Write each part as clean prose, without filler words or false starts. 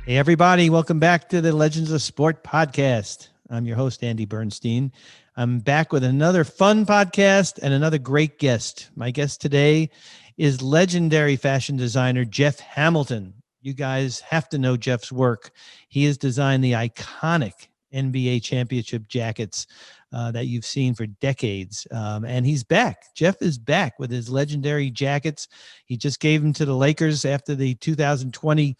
Hey, everybody. Welcome back to the Legends of Sport podcast. I'm your host, Andy Bernstein. I'm back with another fun podcast and another great guest. My guest today is legendary fashion designer Jeff Hamilton. You guys have to know Jeff's work. He has designed the iconic NBA championship jackets that you've seen for decades. And he's back. Jeff is back with his legendary jackets. He just gave them to the Lakers after the 2020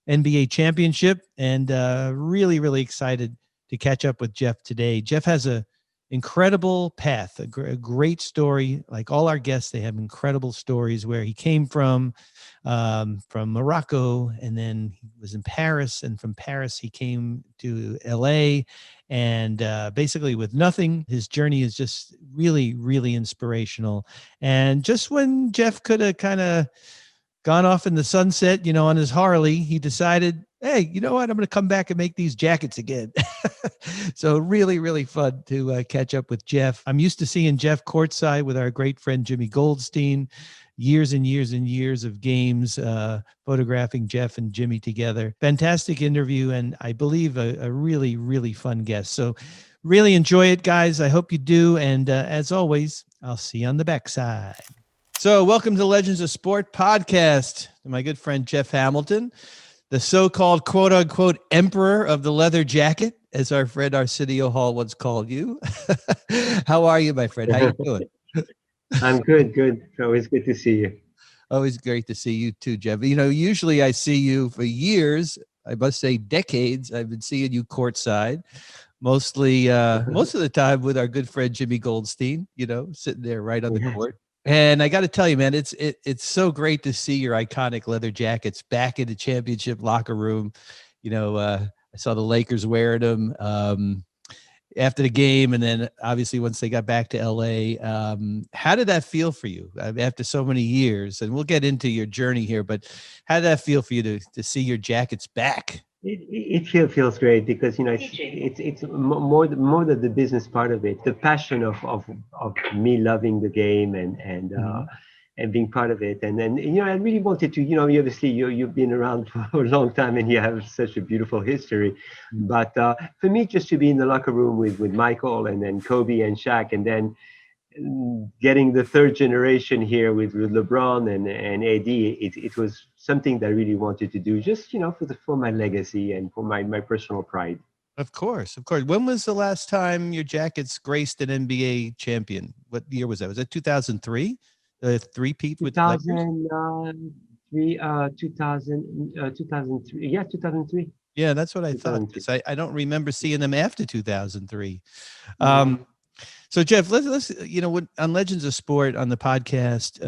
NBA championship, and really, really excited to catch up with Jeff today. Jeff has a incredible path, a great story. Like all our guests, they have incredible stories where he came from Morocco, and then he was in Paris, and from Paris he came to LA, and basically with nothing. His journey is just really, really inspirational. And just when Jeff could have kind of gone off in the sunset, on his Harley, he decided, hey, you know what? I'm going to come back and make these jackets again. So really, really fun to catch up with Jeff. I'm used to seeing Jeff courtside with our great friend Jimmy Goldstein, years and years and years of games, photographing Jeff and Jimmy together. Fantastic interview, and I believe a really, really fun guest. So really enjoy it, guys. I hope you do. And as always, I'll see you on the backside. So welcome to Legends of Sport podcast. My good friend Jeff Hamilton, the so-called quote-unquote emperor of the leather jacket, as our friend Arsenio Hall once called you. How are you, my friend? How you doing? I'm good. It's always good to see you. Always great to see you too, Jeff. Usually I see you for years. I must say decades. I've been seeing you courtside, mostly most of the time with our good friend Jimmy Goldstein, sitting there right on the court. And I got to tell you, man, it's so great to see your iconic leather jackets back in the championship locker room. I saw the Lakers wearing them after the game, and then obviously once they got back to LA. How did that feel for you after so many years? And we'll get into your journey here, but how did that feel for you to see your jackets back? It feels great because it's more than the business part of it, the passion of me loving the game and being part of it. And then I really wanted to, obviously you've been around for a long time and you have such a beautiful history. But for me, just to be in the locker room with Michael and then Kobe and Shaq, and then getting the third generation here with LeBron and AD, it was something that I really wanted to do, just for my legacy and for my personal pride. Of course, of course. When was the last time your jackets graced an NBA champion? What year was that? Was that 2003? The three-peat with the Lakers? 2003, 2003. Yeah, 2003. Yeah, that's what I thought. 'Cause I don't remember seeing them after 2003. So Jeff, let's on Legends of Sport on the podcast,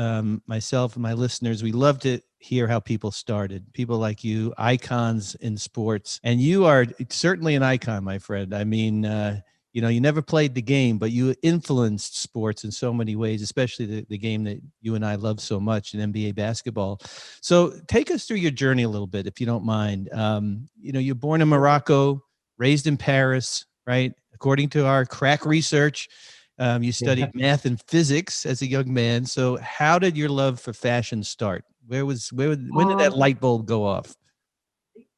myself and my listeners, we love to hear how people started. People like you, icons in sports, and you are certainly an icon, my friend. I mean, you never played the game, but you influenced sports in so many ways, especially the game that you and I love so much, in NBA basketball. So take us through your journey a little bit, if you don't mind. You're born in Morocco, raised in Paris, right? According to our crack research, you studied math and physics as a young man. So how did your love for fashion start? When did that light bulb go off?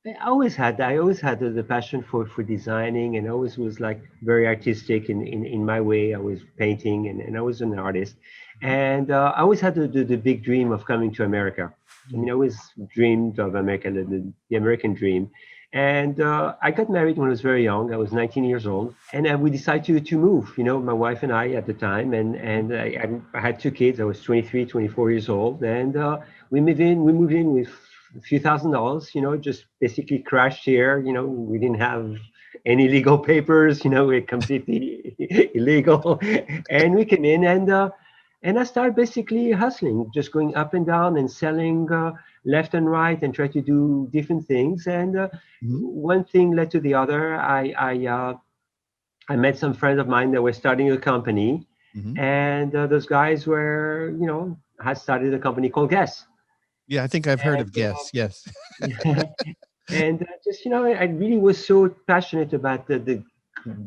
I always had the passion for designing, and I always was like very artistic in my way. I was painting and I was an artist. And I always had the big dream of coming to America. I mean, I always dreamed of America, the American dream. And I got married when I was very young. I was 19 years old, and we decided to move. My wife and I at the time, and I had two kids. I was 23, 24 years old, and we moved in. We moved in with a few $1,000s. Just basically crashed here. We didn't have any legal papers. We're completely illegal, and we came in and I started basically hustling, just going up and down and selling left and right and try to do different things. And one thing led to the other. I met some friends of mine that were starting a company, and those guys had started a company called Guess. Yeah, I think I've heard of Guess. Yes. And just I really was so passionate about the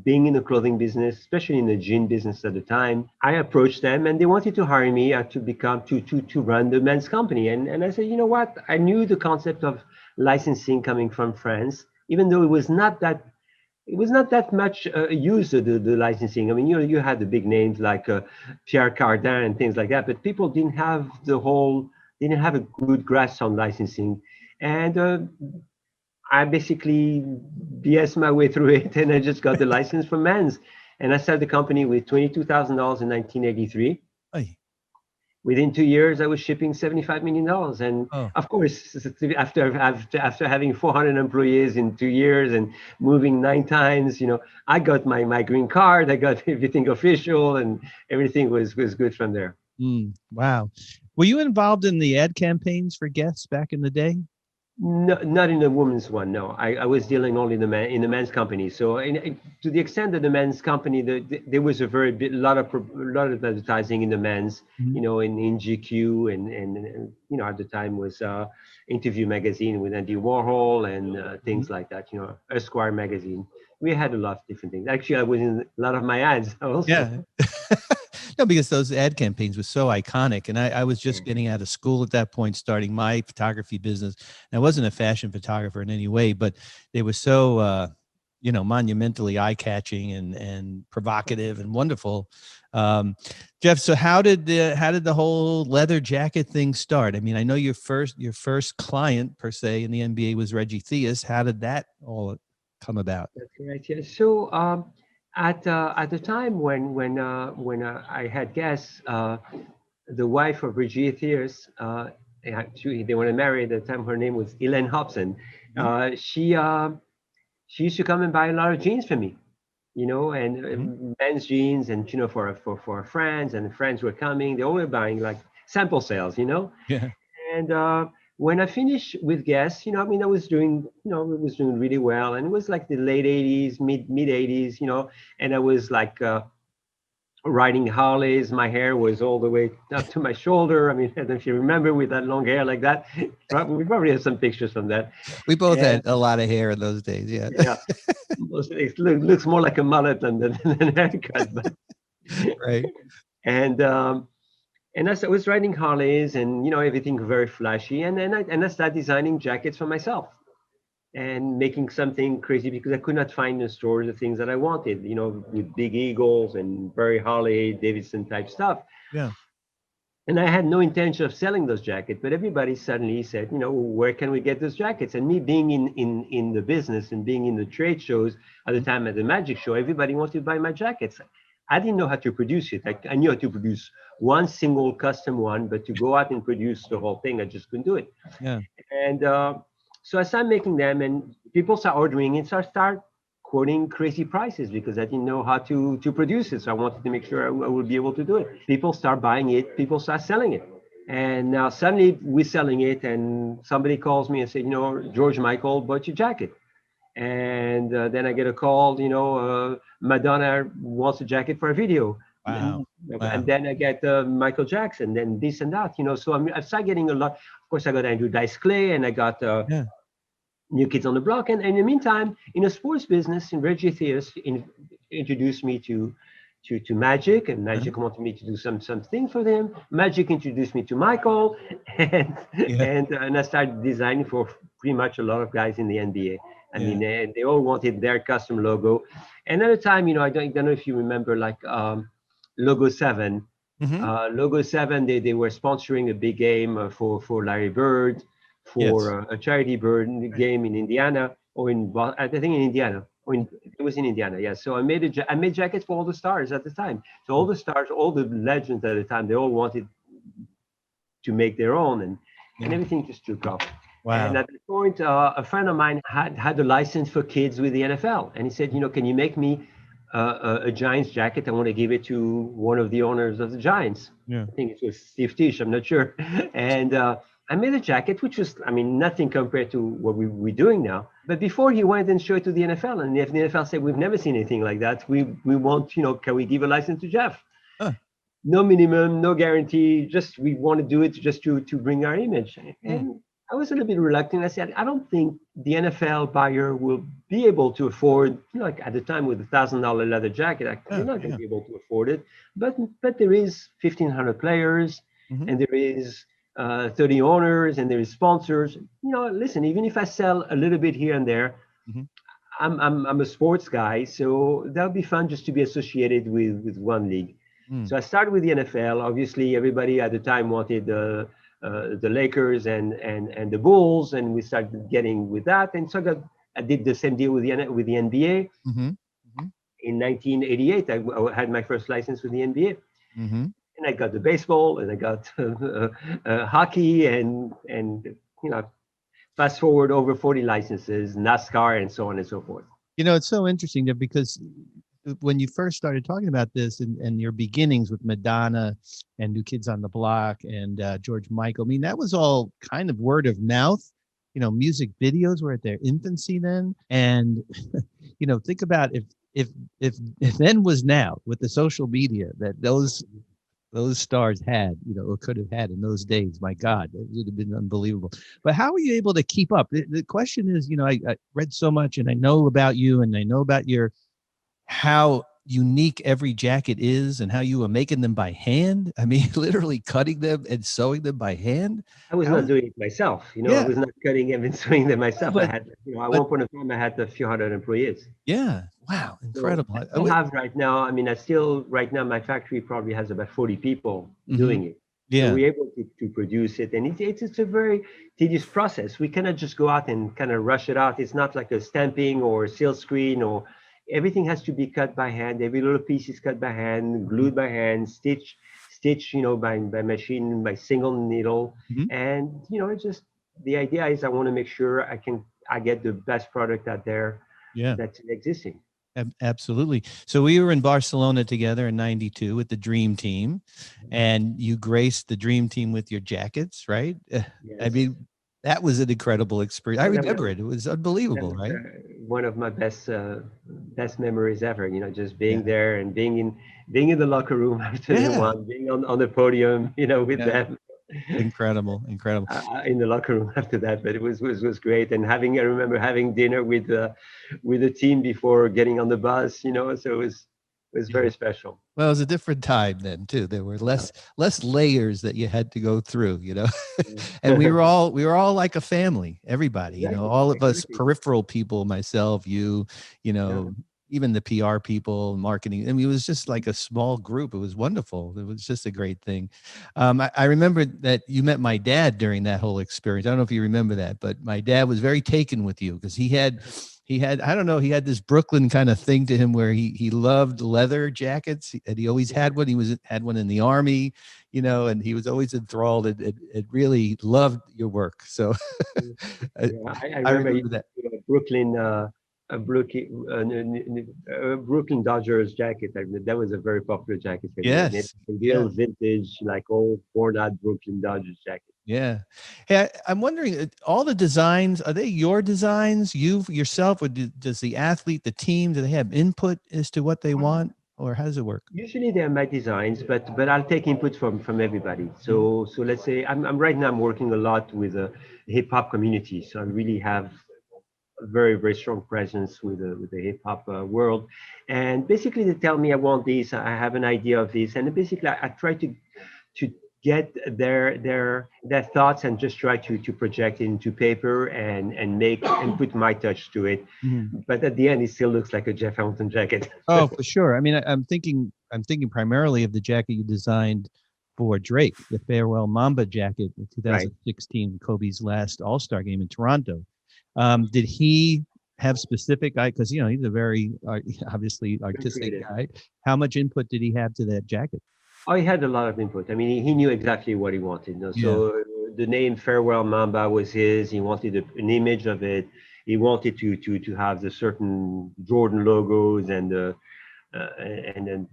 being in the clothing business, especially in the jean business at the time, I approached them and they wanted to hire me to become to run the men's company. And I said, you know what? I knew the concept of licensing coming from France, even though it was not that much used the licensing. I mean, you had the big names like Pierre Cardin and things like that, but people didn't have a good grasp on licensing. And I basically BS my way through it, and I just got the license for men's. And I started the company with $22,000 in 1983. Ay, Within 2 years, I was shipping $75 million. And oh, of course, after having 400 employees in 2 years and moving 9 times, I got my green card. I got everything official, and everything was good from there. wow. Were you involved in the ad campaigns for Guess back in the day? No, not in the women's one. No, I was dealing only in the men's company. So, to the extent that the men's company, there was a lot of advertising in the men's, Mhm. in GQ and at the time was Interview magazine with Andy Warhol and Mhm. things like that. Esquire magazine. We had a lot of different things. Actually, I was in a lot of my ads also. Yeah. No, because those ad campaigns were so iconic. And I was Yeah. just getting out of school at that point, starting my photography business. And I wasn't a fashion photographer in any way, but they were so, monumentally eye catching and provocative and wonderful. Um, Jeff, so how did the whole leather jacket thing start? I mean, I know your first client per se in the NBA was Reggie Theus. How did that all come about? That's right. Yeah. So at the time when I had guests, the wife of Brigitte Thiers, actually they were married at the time. Her name was Elaine Hobson. Mhm. She used to come and buy a lot of jeans for me, and Mhm. men's jeans, and for our friends, and the friends were coming. They all were buying like sample sales. Yeah. And when I finished with Guess, I mean, I was doing, it was doing really well, and it was like the late '80s, mid '80s, and I was like riding Harleys. My hair was all the way up to my shoulder. I mean, I don't know if you remember with that long hair like that. We probably have some pictures from that. We both And had a lot of hair in those days. Yeah. yeah, it looks more like a mullet than a haircut, but Right. and I was riding Harleys, and everything very flashy, and I started designing jackets for myself and making something crazy because I could not find in the stores the things that I wanted, with big eagles and very Harley Davidson type stuff. Yeah. And I had no intention of selling those jackets, but everybody suddenly said, where can we get those jackets? And me being in the business and being in the trade shows at the time at the magic show, everybody wanted to buy my jackets. I didn't know how to produce it. I knew how to produce one single custom one, but to go out and produce the whole thing, I just couldn't do it. Yeah. And so I started making them, and people start ordering it. So I start quoting crazy prices because I didn't know how to produce it. So I wanted to make sure I would be able to do it. People start buying it. People start selling it. And now suddenly we're selling it, and somebody calls me and said, George Michael bought your jacket. And then I get a call, Madonna wants a jacket for a video. Wow. And Wow. then I get Michael Jackson, then this and that. So I started getting a lot. Of course, I got Andrew Dice Clay, and I got Yeah. New Kids on the Block. And in the meantime, in the sports business, in Reggie Theus introduced me to Magic, and Uh-huh. Magic wanted me to do something for them. Magic introduced me to Michael, and Yeah. and I started designing for pretty much a lot of guys in the NBA. I Yeah. mean, they all wanted their custom logo. And at the time, I don't know if you remember, like Logo 7. Hmm. Logo 7, they were sponsoring a big game for Larry Bird, Yes. for a charity bird Right. game in Indiana, or I think in Indiana, it was in Indiana, yeah. So I made jackets for all the stars at the time. So all the stars, all the legends at the time, they all wanted to make their own, and Yeah. everything just took off. And Wow. at the point, a friend of mine had a license for kids with the NFL, and he said, can you make me a Giants jacket? I want to give it to one of the owners of the Giants. Yeah. I think it was Steve Tisch, I'm not sure. And I made a jacket, which was, I mean, nothing compared to what we're doing now. But before he went and showed it to the NFL, and the NFL said, we've never seen anything like that. We want, can we give a license to Jeff? Huh. No minimum, no guarantee. Just we want to do it just to bring our image. Mm. And I was a little bit reluctant. I said, I don't think the NFL buyer will be able to afford, like at the time with $1,000 leather jacket, they're Oh, not going to yeah. be able to afford it. But there is 1,500 players, Hmm. and there is 30 owners, and there is sponsors. Listen, even if I sell a little bit here and there, Hmm. I'm a sports guy, so that would be fun just to be associated with one league. Mm. So I started with the NFL. Obviously, everybody at the time wanted the Lakers and the Bulls, and we started getting with that. And so I did the same deal with the NBA. Hmm. Hmm. In 1988, I had my first license with the NBA, Hmm. and I got the baseball, and I got hockey, and fast forward over 40 licenses, NASCAR, and so on and so forth. It's so interesting that because when you first started talking about this and your beginnings with Madonna and New Kids on the Block and George Michael, I mean, that was all kind of word of mouth. Music videos were at their infancy then. And, think about if then was now with the social media that those stars had, or could have had in those days. My God, it would have been unbelievable. But how were you able to keep up? The question is, I read so much and I know about you and I know about how unique every jacket is and how you were making them by hand. I mean, literally cutting them and sewing them by hand. I was How? not doing it myself. I Yeah, was not cutting them and sewing them myself. I but had, at but one point in time, I had a few hundred employees. yeah, wow, So incredible. I still have right now. I mean, right now my factory probably has about 40 people Mhm. doing it. So Yeah. we're able to produce it, and it's a very tedious process. We cannot just go out and kind of rush it out. It's not like a stamping or a seal screen or everything has to be cut by hand. Every little piece is cut by hand, Mhm. glued by hand, stitch, by machine, by single needle, Mhm. and it's just the idea is I want to make sure I get the best product out there Yeah. that's existing. Absolutely. So we were in Barcelona together in '92 with the Dream Team, and you graced the Dream Team with your jackets, right? I Yes. mean, that was an incredible experience. I That, that, remember it. It was that unbelievable, was right? one of my best memories ever. Just being Yeah. there and being in the locker room after they Yeah. won, being on the podium, with Yeah. them Incredible. Incredible. in the locker room after that. But it was great. And I remember having dinner with the team before getting on the bus. So it was Yeah. very special. Well, it was a different time then too. There were Yeah. less layers that you had to go through. And we Yeah. were all like a family, everybody, Exactly. all of us Exactly. peripheral people, myself, you Yeah. know, even the PR people, marketing. I mean, it was just like a small group. It was wonderful. It was just a great thing. I remember that you met my dad during that whole experience. I don't know if you remember that, but my dad was very taken with you because he had I don't know, he had this Brooklyn kind of thing to him where he loved leather jackets and he always had one. He had one in the army, and he was always enthralled and really loved your work. So I, Yeah, I I remember remember that. a Brooklyn Dodgers jacket. That was a very popular jacket for me. And it's Yes. a Yeah. real vintage, like old worn out Brooklyn Dodgers jacket. Yeah. Hey, I'm wondering, all the designs, are they your designs, you yourself, or does the athlete, the team, do they have input as to what they want, or how does it work? Usually they're my designs, but I'll take input from everybody. Mhm. So let's say I'm right now I'm working a lot with a hip hop community. So I really have a very very strong presence with the hip hop world, and basically they tell me I want this, I have an idea of this, and basically I try to get their thoughts and just try to project it into paper and make and put my touch to it. Mhm. But at the end, it still looks like a Jeff Hamilton jacket. Oh, for sure. I mean, I'm thinking primarily of the jacket you designed for Drake, the Farewell Mamba jacket in Right. 2016, Kobe's last All-Star game in Toronto. Did he have specific, because he's a very obviously Very artistic creative. guy. How much input did he have to that jacket? Oh, he had a lot of input. I mean, he knew exactly what he wanted. Yeah. So the name Farewell Mamba was his. He wanted an image of it. He wanted to have the certain Jordan logos and then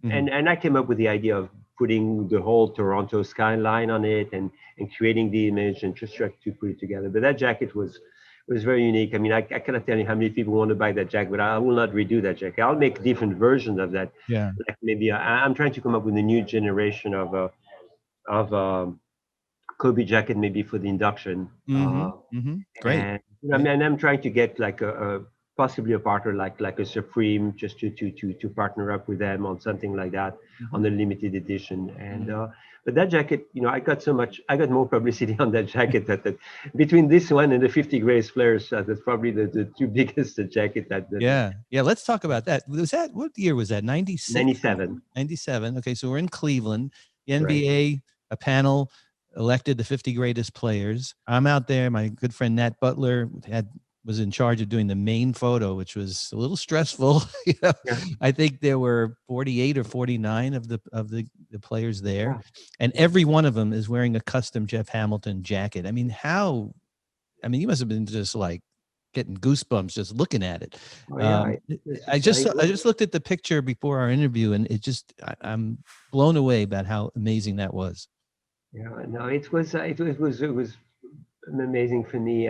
Mhm. and I came up with the idea of putting the whole Toronto skyline on it and creating the image and just try to put it together. But that jacket was very unique. I mean, I cannot tell you how many people want to buy that jacket, but I will not redo that jacket. I'll make different versions of that. Yeah. Like maybe I'm trying to come up with a new generation of Kobe jacket maybe for the induction. Mm-hmm. Mm-hmm. Great. And I Great. mean, I'm trying to get like a possibly a partner like a Supreme, just to partner up with them on something like that, Mm-hmm. on a limited edition. And Mm-hmm. but that jacket, I got more publicity on that jacket that between this one and the 50 greatest players, that's probably the two biggest jacket that Yeah. Yeah. Let's talk about that. Was that, what year was that? 96? 97, 97. Okay. So we're in Cleveland. The right? NBA, a panel elected the 50 greatest players. I'm out there. My good friend Nat Butler was in charge of doing the main photo, which was a little stressful. Yeah, I think there were 48 or 49 of the players there, yeah, and yeah. every one of them is wearing a custom Jeff Hamilton jacket. I mean, you must have been just like getting goosebumps just looking at it. Oh yeah, I just looked at the picture before our interview, and I'm blown away about how amazing that was. yeah. No, it was amazing for me.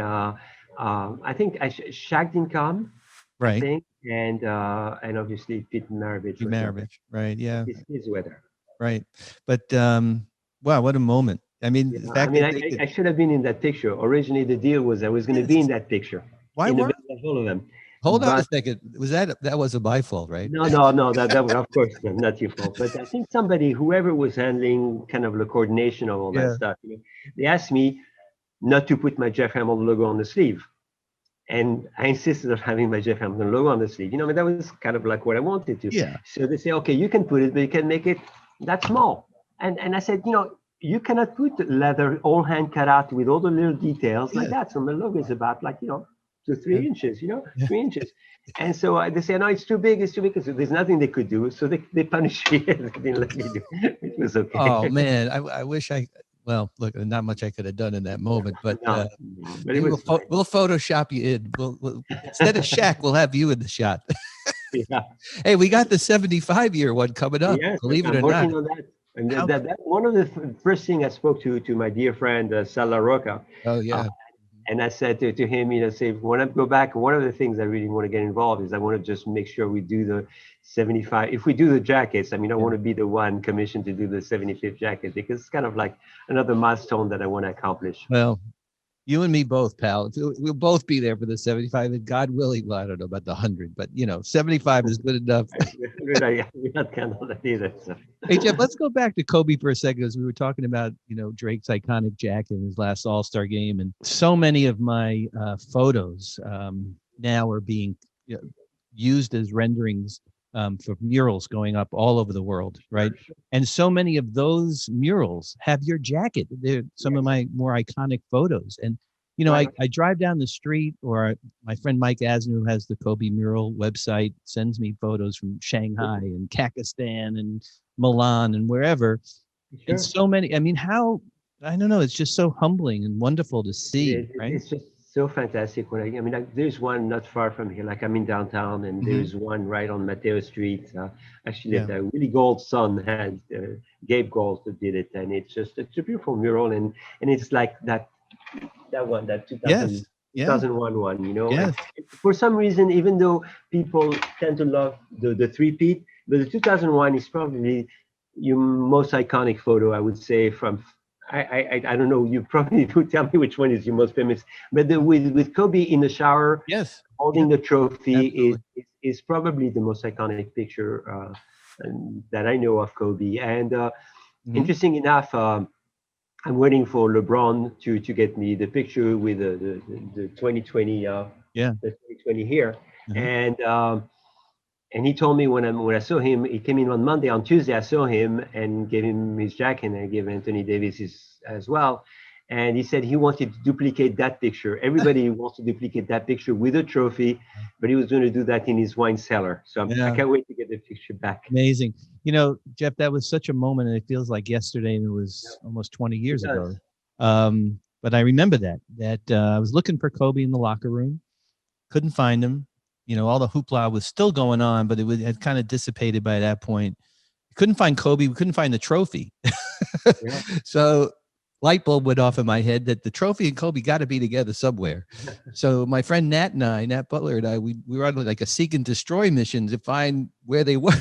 I think Shaq didn't come, I Right. think, and obviously Pete Maravich Be was not there. Maravich. Right. But Yeah. his weather. Right. But wow, what a moment. I mean, Yeah, the I fact mean, that I, they I could, I should have been in that picture. Originally, the deal was I was going to be in yes. that picture, Why in the weren't? middle of all of them. Hold on a But second. That was a my fault, right? no, no, no, that of course not your fault. But I think whoever was handling kind of the coordination of all that Yeah. stuff, they asked me not to put my Jeff Hamilton logo on the sleeve. And I insisted on having my Jeff Hamilton logo on the sleeve. I mean, that was kind of like what I wanted to. Yeah. So they say, okay, you can put it, but you can make it that small. And I said, you cannot put leather all hand cut out with all the little details like Yeah. that. So my logo is about like, 2, 3 Yeah. inches, Yeah. 3 inches. And so they say, no, it's too big, it's too big. So there's nothing they could do. So they punished me and they didn't let me do it. It was Oh okay. man, I wish well, look, not much I could have done in that moment, but No, but it maybe was fine. we'll Photoshop you in. We'll instead of Shaq, we'll have you in the shot. Yeah. Hey, we got the 75-year one coming up. Yes, Believe it I'm or not. working on that. And How? that one of the first thing I spoke to my dear friend Sal Roca, Oh uh, yeah. and I said to him, say when I go back, one of the things I really want to get involved is I want to just make sure we do the 75. If we do the jackets, I mean, I Yeah. want to be the one commissioned to do the 75th jacket because it's kind of like another milestone that I want to accomplish. Well, you and me both, pal. We'll both be there for the 75, and God willing, well, I don't know about the 100, but 75 is good enough. We're not kind of that either. So. Hey, Jeff, let's go back to Kobe for a second, as we were talking about, Drake's iconic jacket in his last All-Star game. And so many of my photos now are being used as renderings for murals going up all over the world, right? Sure, sure. And so many of those murals have your jacket. They're some of Yes, my more iconic photos. And, right. I drive down the street, or my friend Mike Asner, who has the Kobe mural website, sends me photos from Shanghai and Kakistan and Milan and wherever. And Sure. so many, I mean, I don't know, it's just so humbling and wonderful to see, right? It's just so fantastic. I mean, like, there's one not far from here. Like I'm in downtown, and Hmm. there's one right on Mateo Street. Actually, Yeah. that Willie Gold's son had Gabe Gold that did it, and it's a beautiful mural, and it's like that one, that Yes. Yeah. 2001 one, and Yes. for some reason, even though people tend to love the three-peat, but the 2001 is probably your most iconic photo, I would say, from I don't know, you probably would tell me which one is your most famous, but with Kobe in the shower Yes. holding Yes. the trophy Absolutely. is probably the most iconic picture that I know of Kobe. And Hmm. interesting enough, I'm waiting for LeBron to get me the picture with the 2020 Yeah. the 2020 here, Uh-huh. and he told me when I saw him, he came in on Monday. On Tuesday, I saw him and gave him his jacket, and I gave Anthony Davis his as well. And he said he wanted to duplicate that picture. Everybody wants to duplicate that picture with a trophy, but he was going to do that in his wine cellar. So I Yeah. can't wait to get the picture back. Amazing. Jeff, that was such a moment, and it feels like yesterday, and it Yeah, was almost 20 it years ago. does. But I remember that I was looking for Kobe in the locker room, couldn't find him. All the hoopla was still going on, but had kind of dissipated by that point. Couldn't find Kobe. We couldn't find the trophy. Yeah. So light bulb went off in my head that the trophy and Kobe got to be together somewhere. So my friend Nat Butler and I, we were on like a seek and destroy mission to find where they were.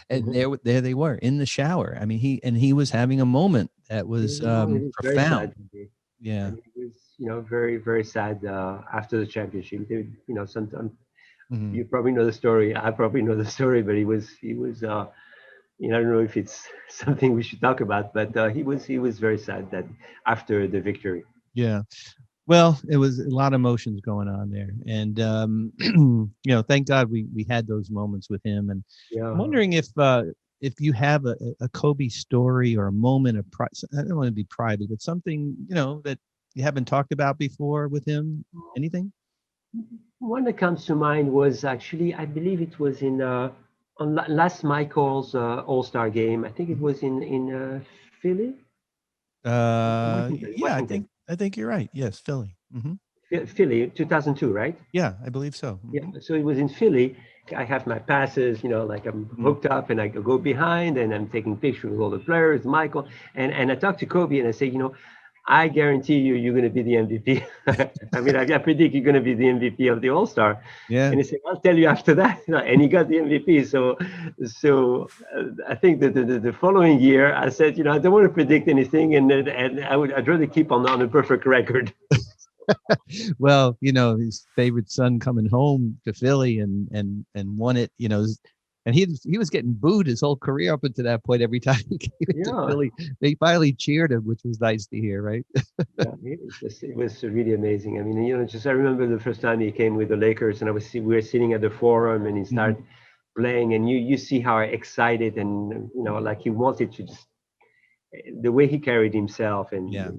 And Mhm. there they were in the shower. I mean, he was having a moment that was It was very profound. sad indeed. I Yeah. mean, it was, very, very sad after the championship. Sometimes Mhm. you probably know the story. I probably know the story, but he was. I don't know if it's something we should talk about, but he was very sad that after the victory. Yeah. Well, it was a lot of emotions going on there, and thank God we had those moments with him. And I'm Yeah. wondering if you have a Kobe story or a moment of pride. I don't want to be private, but something that you haven't talked about before with him. Anything? One that comes to mind was actually, I believe it was in on last Michael's All-Star game. I think it Mhm. was in Philly, Washington, Yeah, Washington, I think you're right. Yes, Philly. Philly, 2002, right? Yeah, I believe so. Yeah. So it was in Philly. I have my passes, like I'm Mhm. hooked up, and I go behind, and I'm taking pictures with all the players, Michael, and I talked to Kobe, and I say, I guarantee you're going to be the MVP. I mean, I predict you're going to be the MVP of the All Star. Yeah. And he said, I'll tell you after that. And he got the MVP. So I think that the following year, I said, I don't want to predict anything, and I'd rather keep on a perfect record. Well, his favorite son coming home to Philly and won it, and he was getting booed his whole career up until that point. Every time he came into Yeah. Philly, they finally cheered him, which was nice to hear, right? Yeah, it was really amazing. I mean, just I remember the first time he came with the Lakers, and we were sitting at the forum, and he Mhm. started playing, and you see how excited and like he wanted to just the way he carried himself, and Yeah.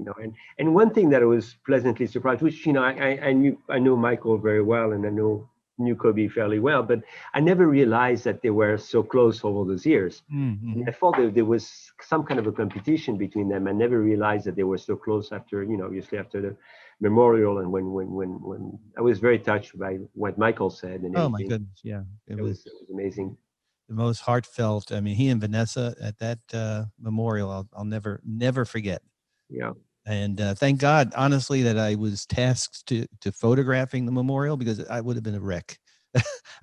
and one thing that I was pleasantly surprised, which I know Michael very well, and I knew Kobe fairly well, but I never realized that they were so close over those years. I mean, Mm-hmm. I thought that there was some kind of a competition between them. I never realized that they were so close after, obviously after the memorial, and when I was very touched by what Michael said and Oh my everything. goodness, yeah, it It was was it was amazing. the most heartfelt. I mean, he and Vanessa at that memorial, I'll never forget. Yeah, And thank God, honestly, that I was tasked to photographing the memorial because I would have been a wreck.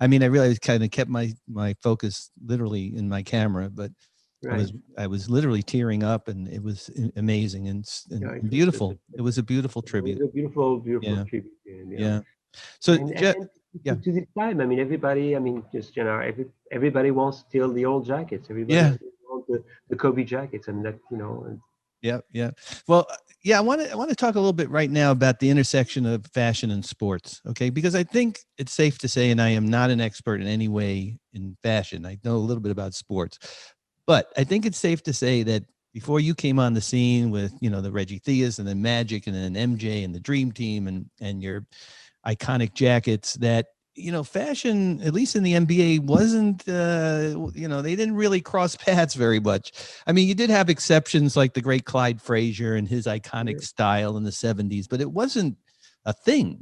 I mean, I really kind of kept my focus literally in my camera, but I right. was I was literally tearing up, and it was amazing Yeah, and it was just beautiful. It was a beautiful it was tribute. a beautiful, beautiful Yeah, tribute. And yeah. So, and yeah, to this time, I mean, everybody, I mean, just everybody wants still the old jackets. Everybody yeah, still wants the Kobe jackets, and that and yeah, yeah. Well, yeah, I want to talk a little bit right now about the intersection of fashion and sports, okay? Because I think it's safe to say, and I am not an expert in any way in fashion. I know a little bit about sports, but I think it's safe to say that before you came on the scene with, the Reggie Theus and then Magic and then MJ and the Dream Team and your iconic jackets, that fashion, at least in the NBA, wasn't they didn't really cross paths very much. I mean, you did have exceptions like the great Clyde Frazier and his iconic style in the 70s, but it wasn't a thing,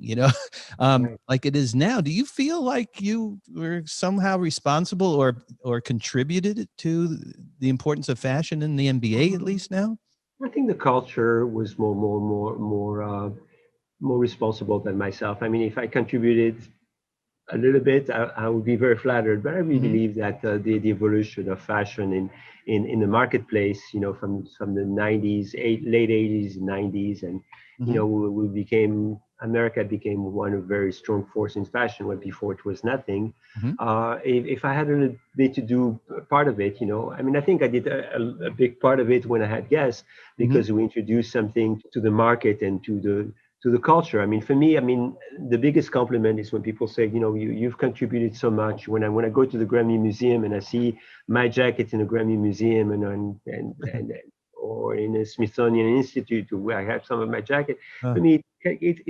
right. like it is now. Do you feel like you were somehow responsible or contributed to the importance of fashion in the NBA, at least now? I think the culture was more responsible than myself. I mean, if I contributed a little bit, I would be very flattered. But I really Hmm. believe that the evolution of fashion in the marketplace, from the late 80s, 90s, and Hmm. we became America became one of very strong force in fashion, where before it was nothing. Hmm. If I had a little bit to do part of it, I mean, I think I did a big part of it when I had guests, Hmm. because we introduced something to the market and to the culture. I mean, for me, I mean, the biggest compliment is when people say, you've contributed so much. When I go to the Grammy Museum and I see my jacket in the Grammy Museum, and or in the Smithsonian Institute, where I have some of my jacket, Uh, for me,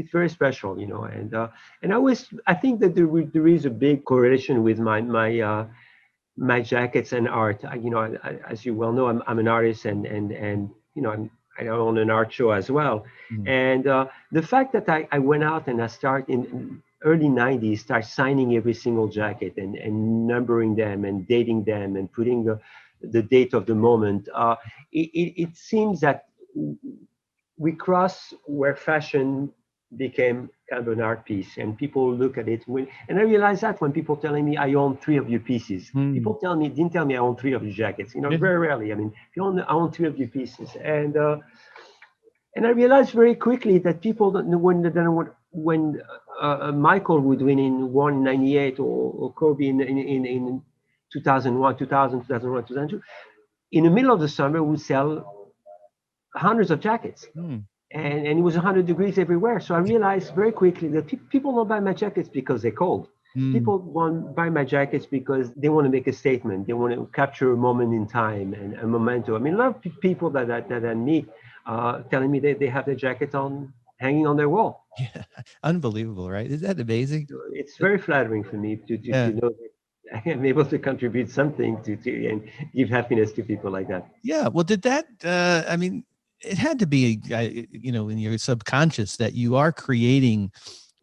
it's very special, and I think that there is a big correlation with my jackets and art. As you well know, I'm an artist, and I own an art show as well. mhm. And the fact that I went out and I start in early 90s, start signing every single jacket, and numbering them and dating them and putting the date of the moment. It seems that we cross where fashion became kind of an art piece, and people look at it. And I realized that when people telling me I own three of your pieces, Mm. people didn't tell me I own three of your jackets. Yeah. Very rarely. I mean, if you own, I own three of your pieces, and I realized very quickly that people don't know when Michael would win in 198 or Kobe in 2001, 2000, 2001, 2002. In the middle of the summer, we sell hundreds of jackets, Mm. and it was 100 degrees everywhere. So I realized very quickly that people don't buy my jackets because they're cold. Mm. People want buy my jackets because they want to make a statement. They want to capture a moment in time and a memento. I mean, a lot of people that I meet telling me they have their jackets on hanging on their wall. Yeah. Unbelievable, right? Is that amazing? So it's very flattering for me to Yeah. know that I am able to contribute something to and give happiness to people like that. Yeah. Well, did that, I mean, it had to be, in your subconscious that you are creating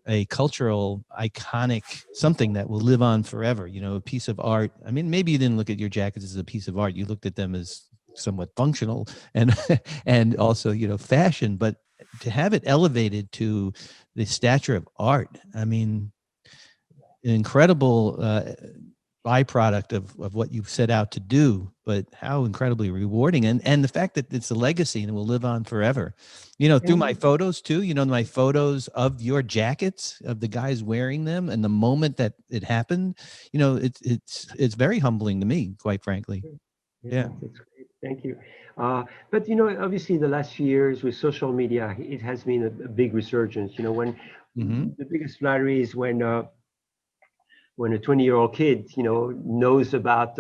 a cultural iconic something that will live on forever, a piece of art. I mean, maybe you didn't look at your jackets as a piece of art. You looked at them as somewhat functional and and also, fashion, but to have it elevated to the stature of art, I mean, an incredible byproduct of what you've set out to do, but how incredibly rewarding. And the fact that it's a legacy and will live on forever. Through my And photos too, my photos of your jackets, of the guys wearing them and the moment that it happened, it's very humbling to me, quite frankly. yeah, Yeah. that's great. Thank you. But obviously, the last few years with social media, it has been a big resurgence. When Mm-hmm. the biggest flattery is when a 20-year-old kid, knows about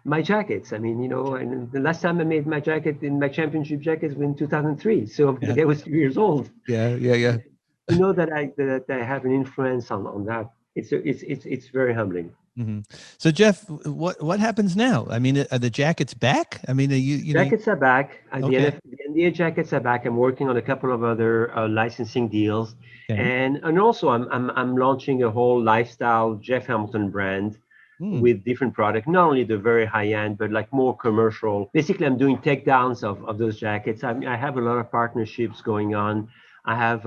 my jackets. I mean, and the last time I made my jacket in my championship jackets was in 2003. So Yeah. I was 2 years old. Yeah. Yeah. Yeah. To know that I have an influence on that, it's very humbling. Hmm. So Jeff, what happens now? I mean, are the jackets back? I mean, are Jackets are back. okay. The NBA jackets are back. I'm working on a couple of other licensing deals, Okay. and also I'm launching a whole lifestyle Jeff Hamilton brand Mm, with different product, not only the very high end, but like more commercial. Basically, I'm doing takedowns of those jackets. I have a lot of partnerships going on. I have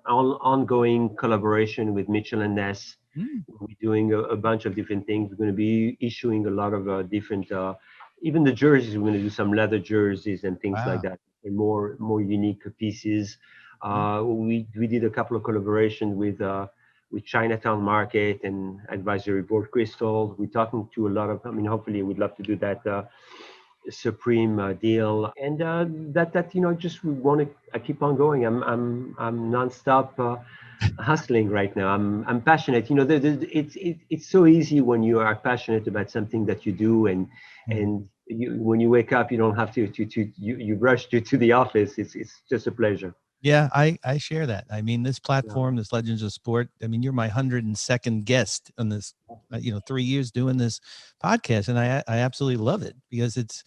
ongoing collaboration with Mitchell and Ness. mm, We're doing a bunch of different things. We're going to be issuing a lot of different, even the jerseys. We're going to do some leather jerseys and things like wow. that, and more unique pieces. Mm, We did a couple of collaborations with Chinatown Market and Advisory Board Crystal. We're talking to a lot of. I mean, hopefully, we'd love to do that Supreme deal, and that just we want to. I keep on going. I'm nonstop. Hustling right now. I'm passionate. It's so easy when you are passionate about something that you do, mm. and when you wake up, you don't have to rush to the office. It's just a pleasure. Yeah, I share that. I mean, this Yeah. platform, this Legends of Sport. I mean, you're my 102nd guest on this. 3 years doing this podcast, and I absolutely love it because it's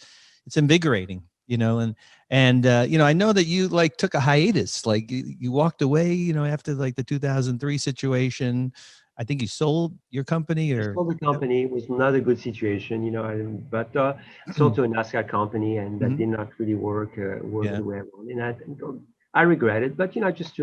invigorating. I know that you like took a hiatus, like you walked away. After like the 2003 situation. I think you sold your company, I or sold the company. It was not a good situation, but sold yeah. to a NASCAR company, and that Mhm. did not really work Yeah, the way I wanted. I regret it, but I just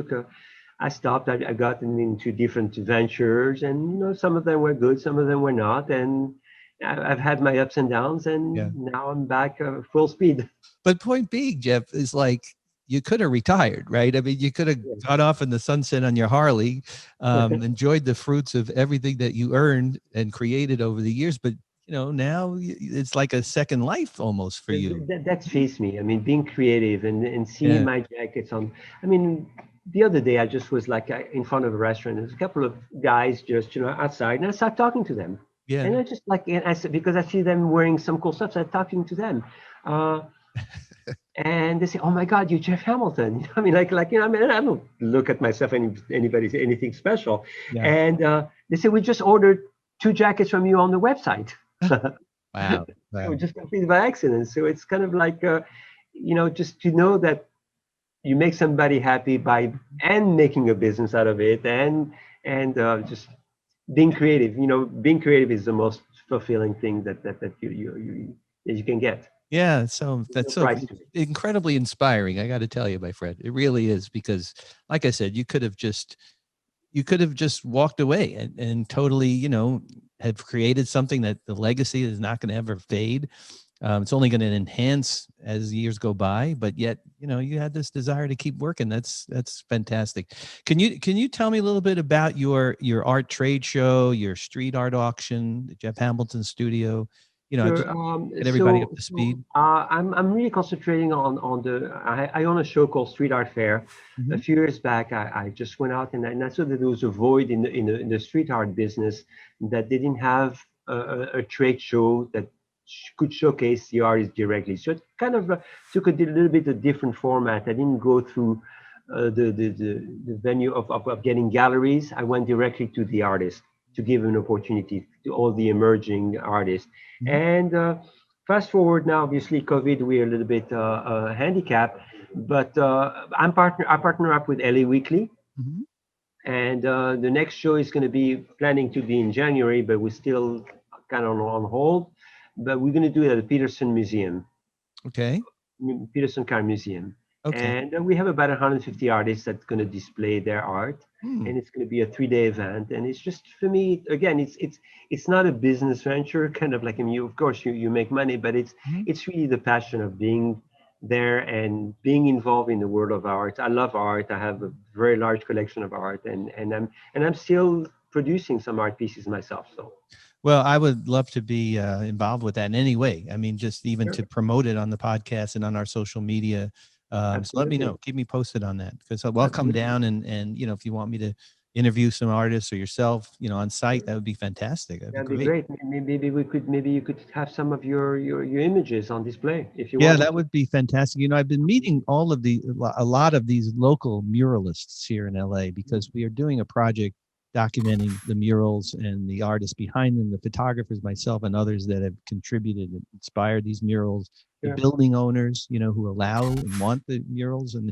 I stopped. I got into different ventures, and some of them were good, some of them were not, and I've had my ups and downs, yeah. and now I'm back full speed. But point being, Jeff, is like you could have retired, right? I mean, you could have got off in the sunset on your Harley, enjoyed the fruits of everything that you earned and created over the years. But now it's like a second life almost for you. That's faced me. I mean, being creative and seeing Yeah, my jackets on. I mean, the other day I just was like in front of a restaurant. There's a couple of guys just outside, and I started talking to them. yeah, And I just like, and I said, because I see them wearing some cool stuff, so I'm talking to them. Uh, and they say, "Oh my God, you're Jeff Hamilton." I mean, I mean, I don't look at myself anybody anything special. yeah. And they say, "We just ordered two jackets from you on the website." Wow, It was wow. just completely by accident. So it's kind of like, just to know that you make somebody happy by and making a business out of it, and just being creative. Being creative is the most fulfilling thing that you can get. Yeah, so There's no that's so price to it. incredibly inspiring. I got to tell you, my friend, it really is because, like I said, you could have just walked away and totally, have created something that the legacy is not going to ever fade. It's only going to enhance as years go by, but yet, you had this desire to keep working. That's fantastic. Can you tell me a little bit about your art trade show, your street art auction, the Jeff Hamilton studio? Sure. Just get everybody up to speed. I'm really concentrating on I own a show called Street Art Fair. A Mhm. few years back, I just went out and I saw that there was a void in the street art business, that they didn't have a trade show that could showcase the artists directly. So it kind of took a little bit of different format. I didn't go through the venue of getting galleries. I went directly to the artist to give an opportunity to all the emerging artists. Mhm. And fast forward now, obviously, COVID, we're a little bit handicapped, but I partner up with LA Weekly, Mhm. and the next show is going to be planning to be in January, but we're still kind of on hold. But we're going to do it at the Peterson Museum. Okay. Peterson Car Museum. Okay. And we have about 150 artists that's going to display their art. Hmm. And it's going to be a 3 day event. And it's just for me, again, it's not a business venture, kind of like, I mean, you, of course you make money, but Mhm. it's really the passion of being there and being involved in the world of art. I love art. I have a very large collection of art, and I'm still producing some art pieces myself. So Well, I would love to be involved with that in any way. I mean, just even sure, to promote it on the podcast and on our social media. So let me absolutely. know. Keep me posted on that because I'll come Absolutely. down and if you want me to interview some artists or yourself, on site, that would be fantastic. That'd be That'd be great. great. Maybe you could have some of your images on display if you Yeah, wanted that to. would be fantastic. I've been meeting a lot of these local muralists here in LA because we are doing a project documenting the murals and the artists behind them, the photographers, myself, and others that have contributed and inspired these murals, the Sure. building owners, who allow and want the murals, and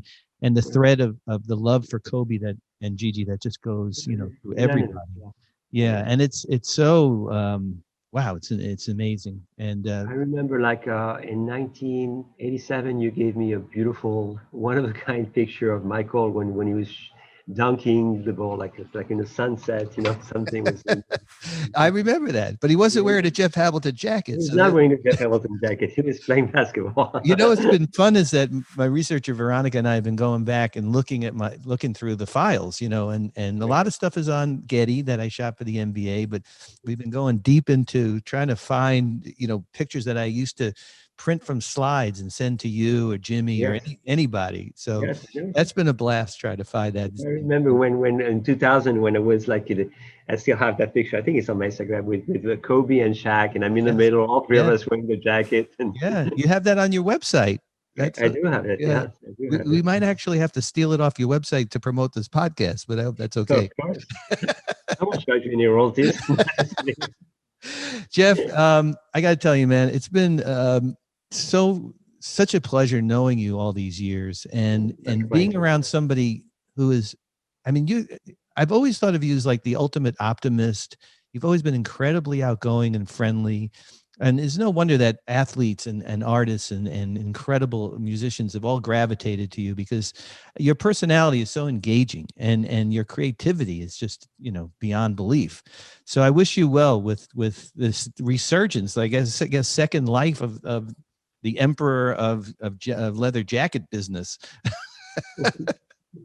the Yeah. thread of the love for Kobe that and Gigi that just goes, through Unanimous. everybody. Yeah. Yeah, Yeah. and it's so wow, it's amazing. And I remember like in 1987, you gave me a beautiful, one of a kind picture of Michael when he was dunking the ball, like in the sunset, something was. I remember that, but he wasn't wearing a Jeff Hamilton jacket. He's So not that, wearing a Jeff Hamilton jacket. He was playing basketball. what's been fun is that my researcher Veronica and I have been going back and looking through the files, and a lot of stuff is on Getty that I shot for the NBA, but we've been going deep into trying to find, pictures that I used to print from slides and send to you or Jimmy or Yes. anybody. So Yes. Yes. that's been a blast trying to find that. I remember when in 2000 when it was like I still have that picture. I think it's on my Instagram with Kobe and Shaq, and I'm in the Yes. middle, all three of Yeah. us wearing the jacket. And Yeah, you have that on your website. That's I do have it. yeah. Yes, I do have We it. might actually have to steal it off your website to promote this podcast, but I hope that's So of okay. course, I won't charge you any royalties. Jeff, I got to tell you, man, it's been such a pleasure knowing you all these years and being Likewise. around somebody who is, I mean, I've always thought of you as like the ultimate optimist. You've always been incredibly outgoing and friendly. And it's no wonder that athletes and artists and incredible musicians have all gravitated to you because your personality is so engaging and your creativity is just, beyond belief. So I wish you well with this resurgence, I guess second life of the emperor of leather jacket business.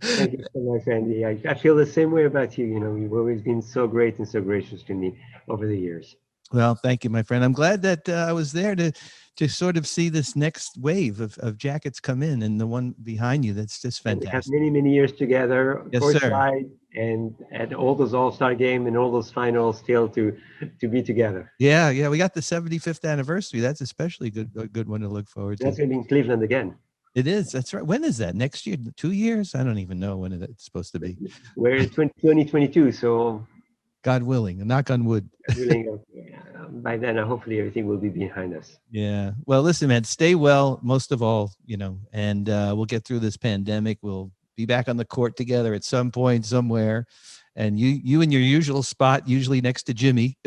Thank you so much, Andy. I feel the same way about you. You've always been so great and so gracious to me over the years. Well, thank you, my friend. I'm glad that I was there to sort of see this next wave of jackets come in, and the one behind you. That's just And we have fantastic. many, many years together, Yes, sir. courtside, and at all those All-Star game and all those finals still to be together. Yeah, yeah. We got the 75th anniversary. That's especially a good one to look forward That's to. going to be in Cleveland again. It is. That's right. When is that? Next year? 2 years? I don't even know when it's supposed to be. We're in 2022, so God willing, and knock on wood. willing by then, hopefully everything will be behind us. Yeah. Well, listen, man, stay well, most of all, and we'll get through this pandemic. We'll be back on the court together at some point somewhere. And you in your usual spot, usually next to Jimmy.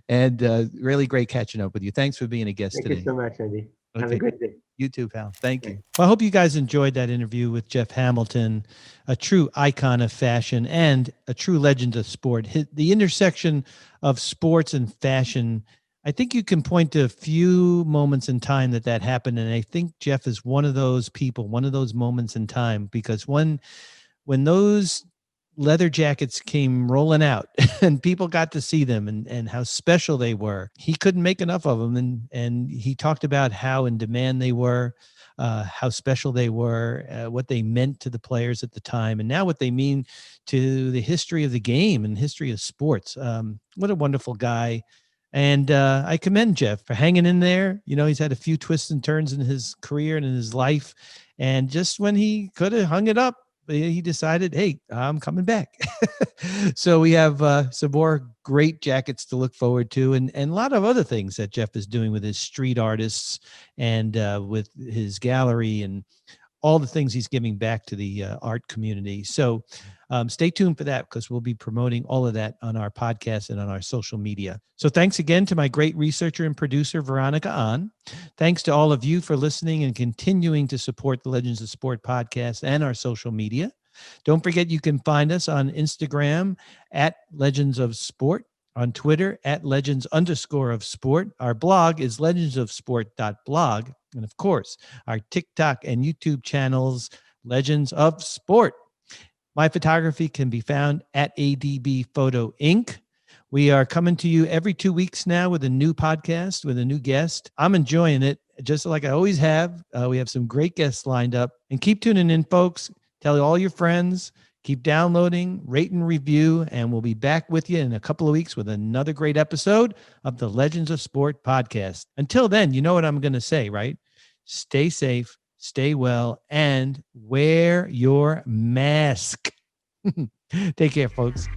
And really great catching up with you. Thanks for being a guest Thank you today. so much, Andy. Have a Okay. good day. You too, pal. Thank Bye. you. Well, I hope you guys enjoyed that interview with Jeff Hamilton, a true icon of fashion and a true legend of sport. The intersection of sports and fashion, I think you can point to a few moments in time that happened. And I think Jeff is one of those people, one of those moments in time, because when those leather jackets came rolling out and people got to see them and how special they were, he couldn't make enough of them. And he talked about how in demand they were, how special they were, what they meant to the players at the time, and now what they mean to the history of the game and history of sports. What a wonderful guy. And I commend Jeff for hanging in there. You know, he's had a few twists and turns in his career and in his life. And just when he could have hung it up, he decided, hey, I'm coming back. So we have some more great jackets to look forward to, and a lot of other things that Jeff is doing with his street artists and with his gallery and all the things he's giving back to the art community. So stay tuned for that, because we'll be promoting all of that on our podcast and on our social media. So thanks again to my great researcher and producer, Veronica Ahn. Thanks to all of you for listening and continuing to support the Legends of Sport podcast and our social media. Don't forget, you can find us on Instagram at Legends of Sport, on Twitter at legends_of sport. Our blog is legendsofsport.blog. And of course, our TikTok and YouTube channels, Legends of Sport. My photography can be found at ADB Photo Inc. We are coming to you every 2 weeks now with a new podcast with a new guest. I'm enjoying it, just like I always have. We have some great guests lined up. And keep tuning in, folks. Tell all your friends. Keep downloading, rate and review, and we'll be back with you in a couple of weeks with another great episode of the Legends of Sport podcast. Until then, you know what I'm going to say, right? Stay safe, stay well, and wear your mask. Take care, folks.